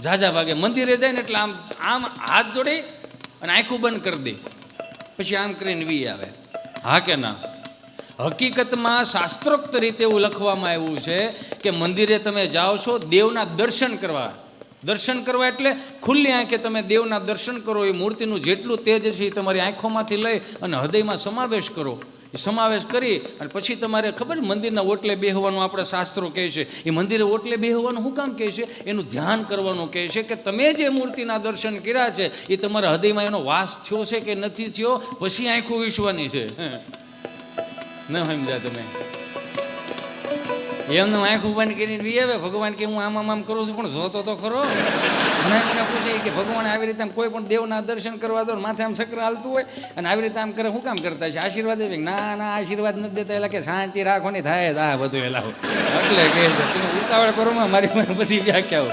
ઝાઝા ભાગે મંદિરે જાય ને એટલે આમ આમ હાથ જોડે અને આંખું બંધ કરી દે, પછી આમ કરીને વી આવે. હા કે ના? હકીકતમાં શાસ્ત્રોક્ત રીતે એવું લખવામાં આવ્યું છે કે મંદિરે તમે જાઓ છો દેવના દર્શન કરવા. દર્શન કરવા એટલે ખુલ્લી આંખે તમે દેવના દર્શન કરો. એ મૂર્તિનું જેટલું તેજ છે એ તમારી આંખોમાંથી લઈ અને હૃદયમાં સમાવેશ કરો. એ સમાવેશ કરી અને પછી તમારે ખબર મંદિરના ઓટલે બેહવાનું આપણે શાસ્ત્રો કહે છે. એ મંદિરે ઓટલે બેહવાનું શું કામ કહે છે? એનું ધ્યાન કરવાનું કહે છે કે તમે જે મૂર્તિના દર્શન કર્યા છે એ તમારા હૃદયમાં એનો વાસ થયો છે કે નથી થયો, પછી આંખો વિશ્વાની છે. ન સમજ્યા તમે? એમને આંખું બંધ કરીને વી આવે. ભગવાન કે હું આમ કરું છું પણ જોતો તો ખરો. મને પૂછે કે ભગવાન આવી રીતે કોઈ પણ દેવના દર્શન કરવા દો, માથે આમ ચક્ર હાલતું હોય અને આવી રીતે આમ કરે, શું કામ કરતા છે? આશીર્વાદ દે? ના ના, આશીર્વાદ નથી દેતા. એટલે કે શાંતિ રાખો ને થાય આ બધું એલા. એટલે કે તમે ઉતાવળ કરો મારી બધી વ્યાખ્યાઓ.